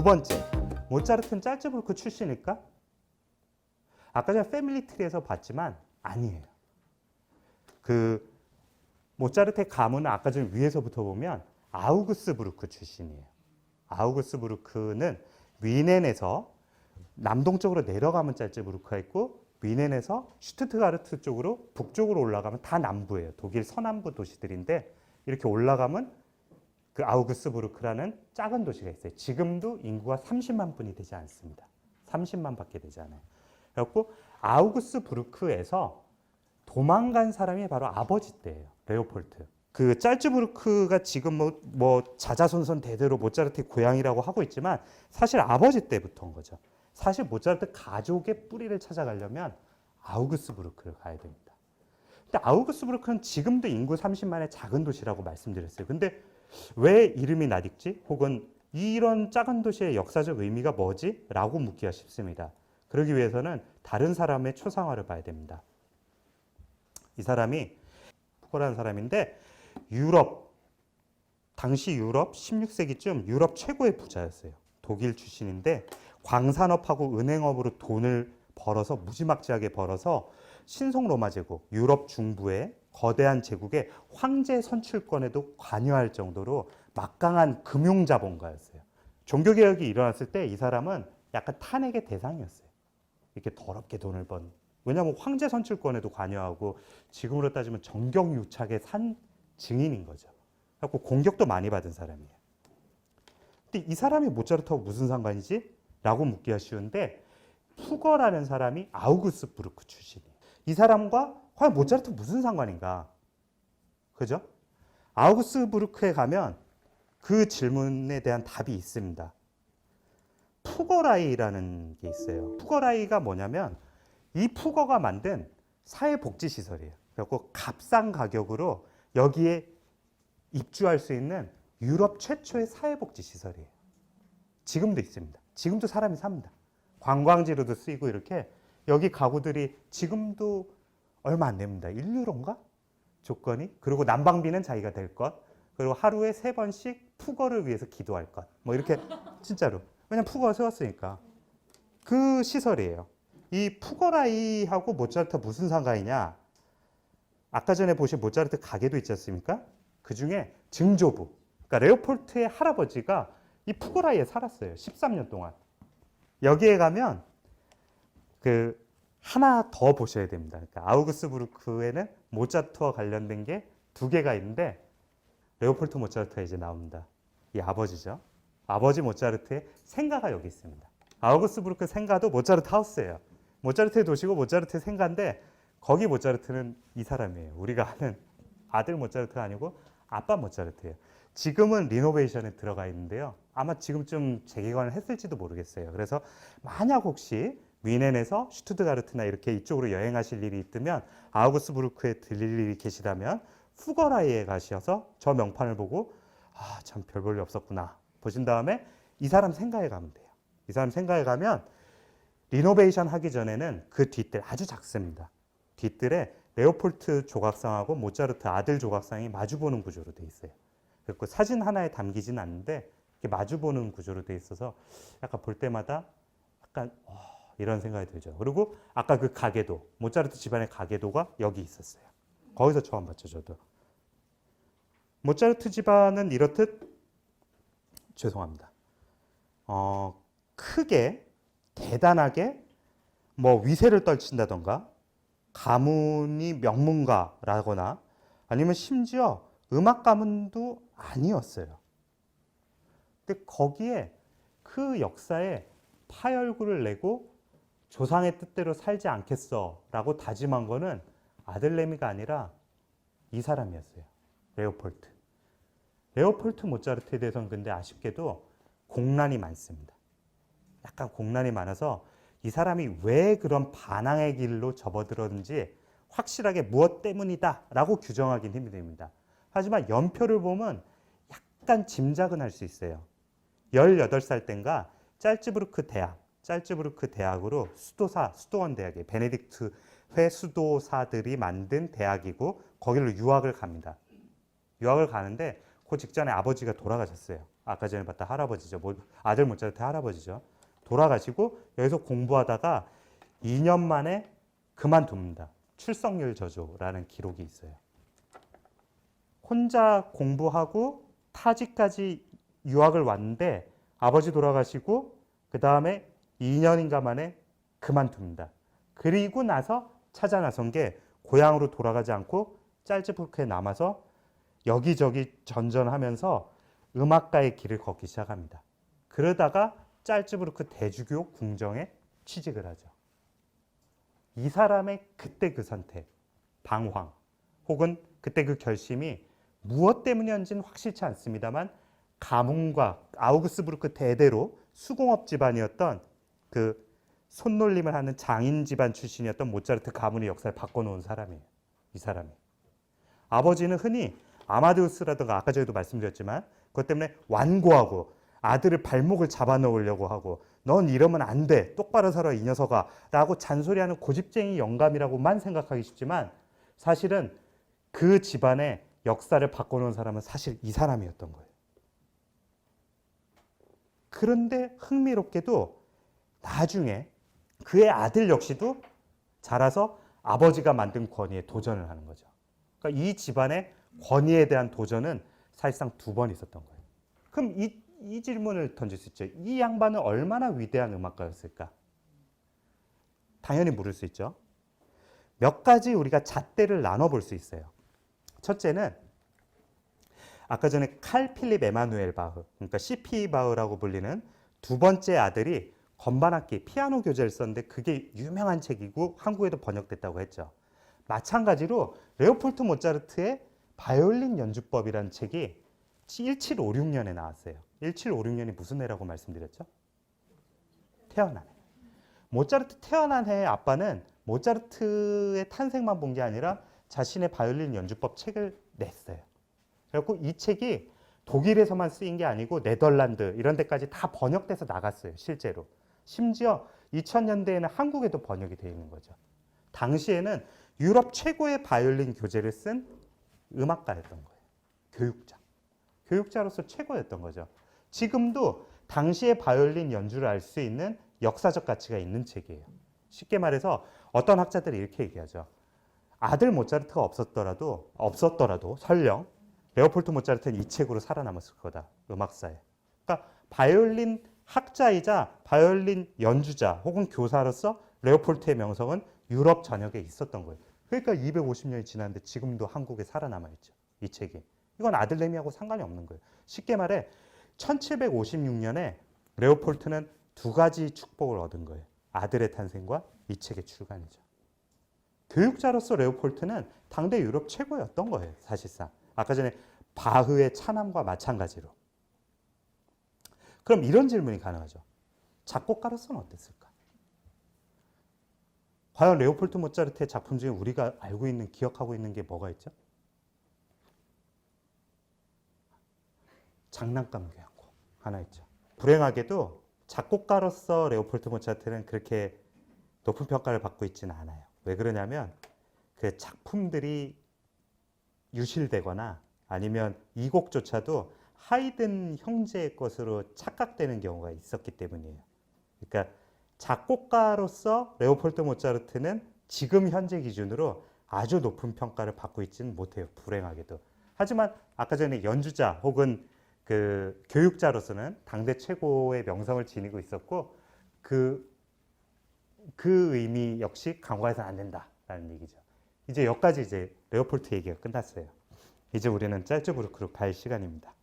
두 번째, 모차르트는 짤츠부르크 출신일까? 아까 제가 패밀리 트리에서 봤지만 아니에요. 그 모차르트의 가문은 아까 전 위에서부터 보면 아우구스부르크 출신이에요. 아우구스부르크는 위넨에서 남동쪽으로 내려가면 짤츠부르크가 있고 위넨에서 슈투트가르트 쪽으로 북쪽으로 올라가면 다 남부예요. 독일 서남부 도시들인데 이렇게 올라가면 그 아우구스부르크라는 작은 도시가 있어요. 지금도 인구가 30만 분이 되지 않습니다. 30만 밖에 되지 않아요. 그래갖고 아우구스부르크에서 도망간 사람이 바로 아버지 때예요. 레오폴트. 그 짤츠부르크가 지금 뭐 자자손손 대대로 모차르트의 고향이라고 하고 있지만 사실 아버지 때부터인 거죠. 사실 모차르트 가족의 뿌리를 찾아가려면 아우구스부르크를 가야 됩니다. 근데 아우구스부르크는 지금도 인구 30만의 작은 도시라고 말씀드렸어요. 근데 왜 이름이 낯익지? 혹은 이런 작은 도시의 역사적 의미가 뭐지? 라고 묻기가 쉽습니다. 그러기 위해서는 다른 사람의 초상화를 봐야 됩니다. 이 사람이 푸거라는 사람인데 당시 유럽 16세기쯤 유럽 최고의 부자였어요. 독일 출신인데 광산업하고 은행업으로 돈을 벌어서 무지막지하게 벌어서 신성 로마 제국, 유럽 중부의 거대한 제국의 황제 선출권에도 관여할 정도로 막강한 금융자본가였어요. 종교개혁이 일어났을 때 이 사람은 약간 탄핵의 대상이었어요. 이렇게 더럽게 돈을 번. 왜냐하면 황제 선출권에도 관여하고 지금으로 따지면 정경유착의 산 증인인 거죠. 그래서 공격도 많이 받은 사람이에요. 근데 이 사람이 모차르트하고 무슨 상관이지? 라고 묻기가 쉬운데 푸거라는 사람이 아우구스부르크 출신이에요. 이 사람과 과연 모차르트 무슨 상관인가? 그죠? 아우구스부르크에 가면 그 질문에 대한 답이 있습니다. 푸거라이라는 게 있어요. 푸거라이가 뭐냐면 이 푸거가 만든 사회복지시설이에요. 그래서 값싼 가격으로 여기에 입주할 수 있는 유럽 최초의 사회복지시설이에요. 지금도 있습니다. 지금도 사람이 삽니다. 관광지로도 쓰이고 이렇게 여기 가구들이 지금도 얼마 안 냅니다. 1유로인가? 조건이. 그리고 난방비는 자기가 될 것. 그리고 하루에 3번씩 푸거를 위해서 기도할 것. 뭐 이렇게 진짜로. 왜냐면 푸거가 세웠으니까. 그 시설이에요. 이 푸거라이하고 모차르트가 무슨 상관이냐? 아까 전에 보신 모차르트 가게도 있지 않습니까? 그 중에 증조부. 그러니까 레오폴트의 할아버지가 이 푸거라이에 살았어요. 13년 동안. 여기에 가면 그 하나 더 보셔야 됩니다. 그러니까 아우구스부르크에는 모차르트와 관련된 게 2개가 있는데 레오폴트 모차르트가 이제 나옵니다. 이 아버지죠. 아버지 모차르트의 생가가 여기 있습니다. 아우구스부르크 생가도 모차르트 하우스예요. 모차르트의 도시고 모차르트의 생가인데 거기 모차르트는 이 사람이에요. 우리가 아는 아들 모차르트가 아니고 아빠 모차르트예요. 지금은 리노베이션에 들어가 있는데요. 아마 지금쯤 재개관을 했을지도 모르겠어요. 그래서 만약 혹시 위넨에서 슈투트가르트나 이렇게 이쪽으로 여행하실 일이 있다면 아우구스부르크에 들릴 일이 계시다면 푸거라이에 가셔서 저 명판을 보고 아, 참 별 볼 일 없었구나 보신 다음에 이 사람 생가에 가면 돼요. 이 사람 생가에 가면 리노베이션 하기 전에는 그 뒷뜰 아주 작습니다. 뒷뜰에 레오폴트 조각상하고 모차르트 아들 조각상이 마주보는 구조로 돼 있어요. 그리고 사진 하나에 담기진 않는데 이렇게 마주보는 구조로 돼 있어서 약간 볼 때마다 약간 이런 생각이 들죠. 그리고 아까 그 가게도 모차르트 집안의 가게도가 여기 있었어요. 거기서 처음 봤죠, 저도. 모차르트 집안은 이렇듯 죄송합니다. 크게 대단하게 뭐 위세를 떨친다던가 가문이 명문가라거나 아니면 심지어 음악 가문도 아니었어요. 근데 거기에 그 역사에 파열구를 내고 조상의 뜻대로 살지 않겠어 라고 다짐한 거는 아들 레미가 아니라 이 사람이었어요. 레오폴트. 레오폴트 모차르트에 대해서는 근데 아쉽게도 공란이 많습니다. 약간 공란이 많아서 이 사람이 왜 그런 반항의 길로 접어들었는지 확실하게 무엇 때문이다 라고 규정하기는 힘이 됩니다. 하지만 연표를 보면 약간 짐작은 할 수 있어요. 18살 땐가 짤츠부르크 대학으로 수도원 대학이에요. 베네딕트 회 수도사들이 만든 대학이고 거기로 유학을 갑니다. 유학을 가는데 그 직전에 아버지가 돌아가셨어요. 아까 전에 봤다 할아버지죠. 아들 모차르트 할아버지죠. 돌아가시고 여기서 공부하다가 2년 만에 그만둡니다. 출석률 저조라는 기록이 있어요. 혼자 공부하고 타지까지 유학을 왔는데 아버지 돌아가시고 그 다음에 2년인가 만에 그만둡니다. 그리고 나서 찾아 나선 게 고향으로 돌아가지 않고 짤츠부르크에 남아서 여기저기 전전하면서 음악가의 길을 걷기 시작합니다. 그러다가 짤츠부르크 대주교 궁정에 취직을 하죠. 이 사람의 그때 그 선택, 방황, 혹은 그때 그 결심이 무엇 때문이었는지는 확실치 않습니다만 가문과 아우구스부르크 대대로 수공업 집안이었던 그 손놀림을 하는 장인 집안 출신이었던 모차르트 가문의 역사를 바꿔놓은 사람이에요. 이 사람이. 아버지는 흔히 아마데우스라든가 아까 저희도 말씀드렸지만 그것 때문에 완고하고 아들을 발목을 잡아놓으려고 하고 넌 이러면 안 돼. 똑바로 살아 이 녀석아. 라고 잔소리하는 고집쟁이 영감이라고만 생각하기 쉽지만 사실은 그 집안의 역사를 바꿔놓은 사람은 사실 이 사람이었던 거예요. 그런데 흥미롭게도 나중에 그의 아들 역시도 자라서 아버지가 만든 권위에 도전을 하는 거죠. 그러니까 이 집안의 권위에 대한 도전은 사실상 2번 있었던 거예요. 그럼 이 질문을 던질 수 있죠. 이 양반은 얼마나 위대한 음악가였을까? 당연히 물을 수 있죠. 몇 가지 우리가 잣대를 나눠볼 수 있어요. 첫째는 아까 전에 칼 필립 에마누엘 바흐, 그러니까 CP 바흐라고 불리는 2번째 아들이 건반악기, 피아노 교재를 썼는데 그게 유명한 책이고 한국에도 번역됐다고 했죠. 마찬가지로 레오폴트 모차르트의 바이올린 연주법이라는 책이 1756년에 나왔어요. 1756년이 무슨 해라고 말씀드렸죠? 태어난 해. 모차르트 태어난 해의 아빠는 모차르트의 탄생만 본 게 아니라 자신의 바이올린 연주법 책을 냈어요. 그래서 이 책이 독일에서만 쓰인 게 아니고 네덜란드 이런 데까지 다 번역돼서 나갔어요. 실제로. 심지어 2000년대에는 한국에도 번역이 되어 있는 거죠. 당시에는 유럽 최고의 바이올린 교재를 쓴 음악가였던 거예요. 교육자. 교육자로서 최고였던 거죠. 지금도 당시의 바이올린 연주를 알 수 있는 역사적 가치가 있는 책이에요. 쉽게 말해서 어떤 학자들이 이렇게 얘기하죠. 아들 모차르트가 없었더라도 설령 레오폴트 모차르트는 이 책으로 살아남았을 거다. 음악사에. 그러니까 바이올린 학자이자 바이올린 연주자 혹은 교사로서 레오폴트의 명성은 유럽 전역에 있었던 거예요. 그러니까 250년이 지났는데 지금도 한국에 살아남아 있죠. 이 책이. 이건 아들내미하고 상관이 없는 거예요. 쉽게 말해 1756년에 레오폴트는 2가지 축복을 얻은 거예요. 아들의 탄생과 이 책의 출간이죠. 교육자로서 레오폴트는 당대 유럽 최고였던 거예요. 사실상. 아까 전에 바흐의 차남과 마찬가지로. 그럼 이런 질문이 가능하죠. 작곡가로서는 어땠을까? 과연 레오폴트 모차르트의 작품 중에 우리가 알고 있는, 기억하고 있는 게 뭐가 있죠? 장난감 교향곡 하나 있죠. 불행하게도 작곡가로서 레오폴트 모차르트는 그렇게 높은 평가를 받고 있지는 않아요. 왜 그러냐면 그 작품들이 유실되거나 아니면 이 곡조차도 하이든 형제의 것으로 착각되는 경우가 있었기 때문이에요. 그러니까 작곡가로서 레오폴트 모차르트는 지금 현재 기준으로 아주 높은 평가를 받고 있지는 못해요. 불행하게도. 하지만 아까 전에 연주자 혹은 그 교육자로서는 당대 최고의 명성을 지니고 있었고 그 의미 역시 간과해서는 안 된다라는 얘기죠. 이제 여기까지 이제 레오폴트 얘기가 끝났어요. 이제 우리는 짤츠부르크로 갈 시간입니다.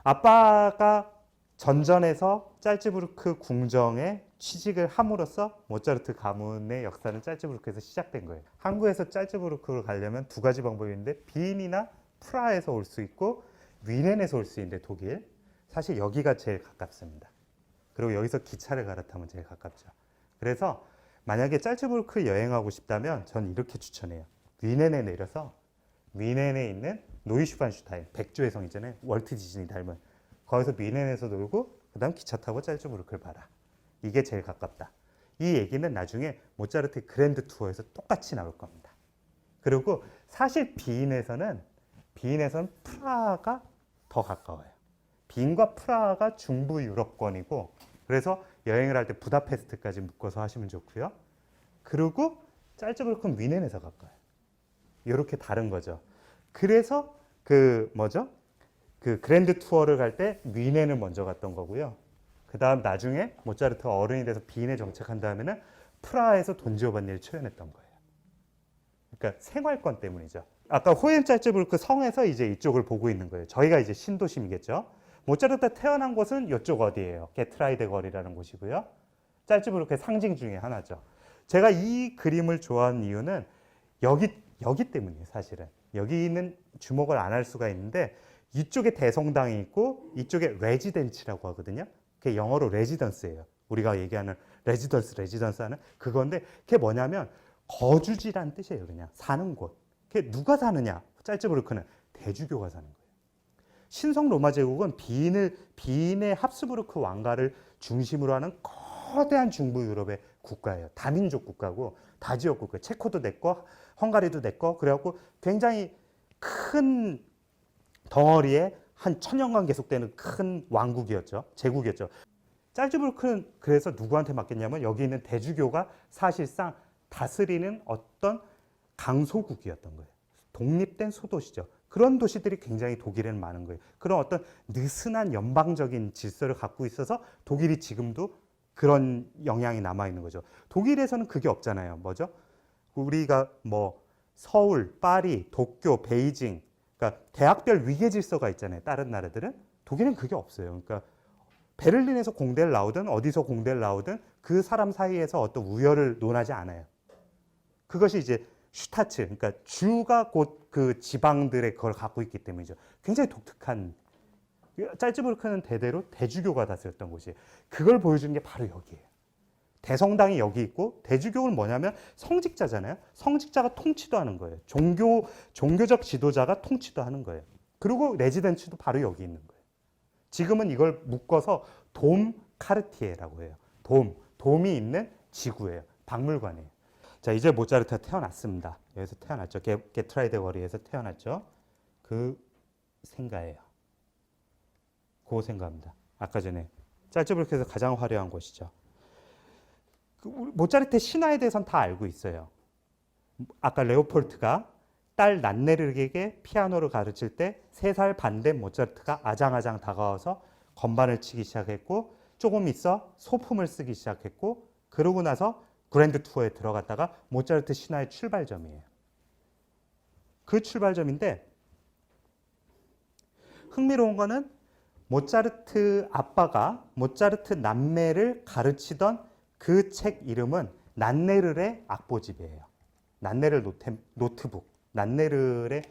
아빠가 전전에서 짤츠부르크 궁정에 취직을 함으로써 모차르트 가문의 역사는 짤츠부르크에서 시작된 거예요. 한국에서 짤츠부르크로 가려면 2가지 방법이 있는데 빈이나 프라하에서 올 수 있고 위넨에서 올 수 있는데 독일. 사실 여기가 제일 가깝습니다. 그리고 여기서 기차를 갈아타면 제일 가깝죠. 그래서 만약에 짤츠부르크 여행하고 싶다면 전 이렇게 추천해요. 위넨에 내려서 위넨에 있는 노이슈반슈타인, 백조의 성 있잖아요. 월트 디즈니 닮은. 거기서 위넨에서 놀고 그 다음 기차 타고 짤츠부르크를 봐라. 이게 제일 가깝다. 이 얘기는 나중에 모차르트 그랜드 투어에서 똑같이 나올 겁니다. 그리고 사실 비인에서는 프라하가 더 가까워요. 빈과 프라하가 중부 유럽권이고 그래서 여행을 할 때 부다페스트까지 묶어서 하시면 좋고요. 그리고 짤츠부르크는 뮌헨에서 가까워요. 이렇게 다른 거죠. 그래서 그 그랜드 투어를 갈 때 뮌헨을 먼저 갔던 거고요. 그 다음 나중에 모차르트가 어른이 돼서 빈에 정착한 다음에는 프라하에서 돈지오반니를 초연했던 거예요. 그러니까 생활권 때문이죠. 아까 호헨짤츠부르크 성에서 이제 이쪽을 보고 있는 거예요. 저희가 이제 신도심이겠죠. 모차르트가 태어난 곳은 이쪽 어디예요? 게트라이데 거리라는 곳이고요. 짤츠부르크의 상징 중에 하나죠. 제가 이 그림을 좋아하는 이유는 여기 때문이에요, 사실은. 여기 있는 주목을 안 할 수가 있는데 이쪽에 대성당이 있고 이쪽에 레지덴치라고 하거든요. 그게 영어로 레지던스예요. 우리가 얘기하는 레지던스 하는 그건데 그게 뭐냐면 거주지란 뜻이에요. 그냥 사는 곳. 그게 누가 사느냐? 짤츠부르크는 대주교가 사는 거예요. 신성 로마 제국은 비인의 합스부르크 왕가를 중심으로 하는 거대한 중부 유럽의 국가예요. 다민족 국가고 다지역 국가. 체코도 내 거, 헝가리도 내 거. 그래갖고 굉장히 큰 덩어리에 한 1000년간 계속되는 큰 왕국이었죠. 제국이었죠. 짤츠부르크는 그래서 누구한테 맡겼냐면 여기 있는 대주교가 사실상 다스리는 어떤 강소국이었던 거예요. 독립된 소도시죠. 그런 도시들이 굉장히 독일에는 많은 거예요. 그런 어떤 느슨한 연방적인 질서를 갖고 있어서 독일이 지금도 그런 영향이 남아있는 거죠. 독일에서는 그게 없잖아요. 뭐죠? 우리가 뭐 서울, 파리, 도쿄, 베이징, 그러니까 대학별 위계 질서가 있잖아요. 다른 나라들은. 독일은 그게 없어요. 그러니까 베를린에서 공대를 나오든 어디서 공대를 나오든 그 사람 사이에서 어떤 우열을 논하지 않아요. 그것이 이제 슈타츠, 그러니까 주가 곧 그 지방들의 그걸 갖고 있기 때문이죠. 굉장히 독특한. 짤츠부르크는 대대로 대주교가 다스렸던 곳이에요. 그걸 보여주는 게 바로 여기예요. 대성당이 여기 있고 대주교는 뭐냐면 성직자잖아요. 성직자가 통치도 하는 거예요. 종교적 지도자가 통치도 하는 거예요. 그리고 레지던츠도 바로 여기 있는 거예요. 지금은 이걸 묶어서 돔 카르티에라고 해요. 돔이 있는 지구예요. 박물관이에요. 자, 이제 모차르트가 태어났습니다. 여기서 태어났죠. 게트라이데 거리에서 태어났죠. 그 생가예요. 그 생가입니다. 아까 전에 짤츠부르크에서 가장 화려한 곳이죠. 모차르트의 신화에 대해서는 다 알고 있어요. 아까 레오폴트가 딸 난네르에게 피아노를 가르칠 때 3살 반 된 모차르트가 아장아장 다가와서 건반을 치기 시작했고 조금 있어 소품을 쓰기 시작했고 그러고 나서 그랜드 투어에 들어갔다가 모차르트 신화의 출발점이에요. 그 출발점인데 흥미로운 거는 모차르트 아빠가 모차르트 남매를 가르치던 그 책 이름은 난네르의 악보집이에요. 난네르 노트북. 난네르의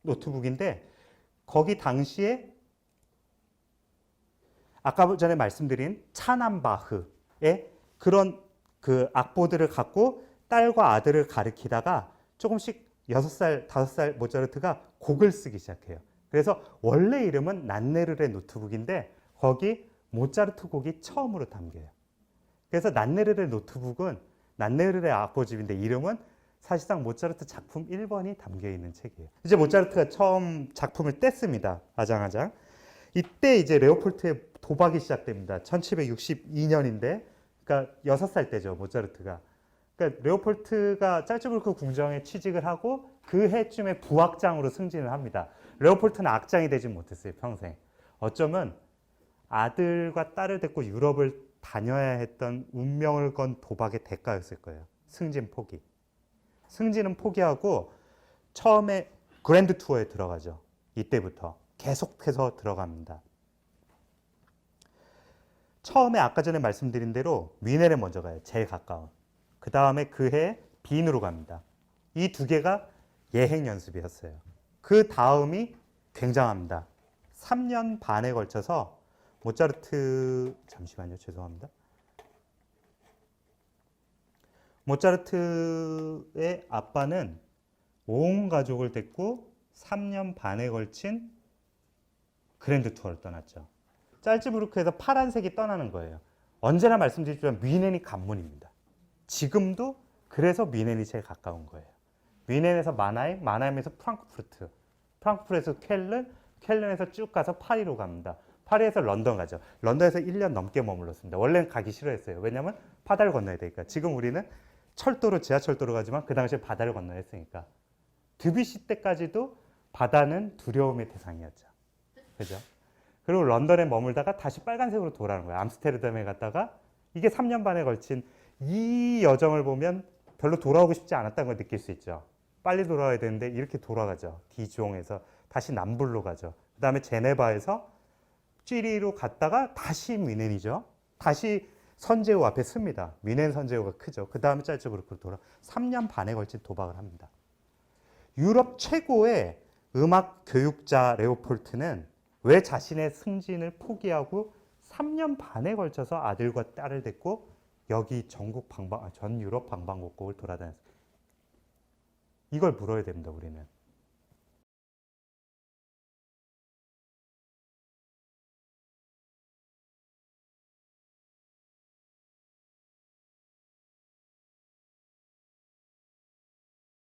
노트북인데 거기 당시에 아까 전에 말씀드린 차남바흐의 그런 그 악보들을 갖고 딸과 아들을 가르치다가 조금씩 6살, 5살 모차르트가 곡을 쓰기 시작해요. 그래서 원래 이름은 난네르의 노트북인데 거기 모차르트 곡이 처음으로 담겨요. 그래서 난네르의 노트북은 난네르의 악보집인데 이름은 사실상 모차르트 작품 1번이 담겨 있는 책이에요. 이제 모차르트가 처음 작품을 뗐습니다. 아장아장. 이때 이제 레오폴트의 도박이 시작됩니다. 1762년인데 그러니까 6살 때죠, 모차르트가. 그러니까 레오폴트가 짤츠부르크 궁정에 취직을 하고 그 해쯤에 부악장으로 승진을 합니다. 레오폴트는 악장이 되지 못했어요, 평생. 어쩌면 아들과 딸을 데리고 유럽을 다녀야 했던 운명을 건 도박의 대가였을 거예요. 승진 포기. 승진은 포기하고 처음에 그랜드 투어에 들어가죠. 이때부터 계속해서 들어갑니다. 처음에 아까 전에 말씀드린 대로 뮌헨에 먼저 가요. 제일 가까운. 그 다음에 그 해 빈으로 갑니다. 이 두 개가 예행 연습이었어요. 그 다음이 굉장합니다. 3년 반에 걸쳐서 모차르트 잠시만요. 죄송합니다. 모차르트의 아빠는 온 가족을 데리고 3년 반에 걸친 그랜드 투어를 떠났죠. 짤츠부르크에서 파란색이 떠나는 거예요. 언제나 말씀드리지만 뮌헨이 관문입니다. 지금도 그래서 뮌헨이 제일 가까운 거예요. 뮌헨에서 마나임, 마나임에서 프랑크푸르트. 프랑크푸르트에서 쾰른, 쾰른에서 쭉 가서 파리로 갑니다. 파리에서 런던 가죠. 런던에서 1년 넘게 머물렀습니다. 원래는 가기 싫어했어요. 왜냐하면 바다를 건너야 되니까. 지금 우리는 철도로, 지하철도로 가지만 그 당시에 바다를 건너야 했으니까. 드뷔시 때까지도 바다는 두려움의 대상이었죠. 그죠? 그리고 런던에 머물다가 다시 빨간색으로 돌아오는 거예요. 암스테르담에 갔다가 이게 3년 반에 걸친 이 여정을 보면 별로 돌아오고 싶지 않았다는 걸 느낄 수 있죠. 빨리 돌아와야 되는데 이렇게 돌아가죠. 디주옹에서 다시 남불로 가죠. 그 다음에 제네바에서 쥐리로 갔다가 다시 뮌헨이죠. 다시 선제우 앞에 씁니다. 뮌헨 선제우가 크죠. 그 다음에 짤츠부르크로 돌아 3년 반에 걸친 도박을 합니다. 유럽 최고의 음악 교육자 레오폴트는 왜 자신의 승진을 포기하고 3년 반에 걸쳐서 아들과 딸을 데리고 여기 전 유럽 방방곡곡을 돌아다녔어요. 이걸 물어야 됩니다, 우리는.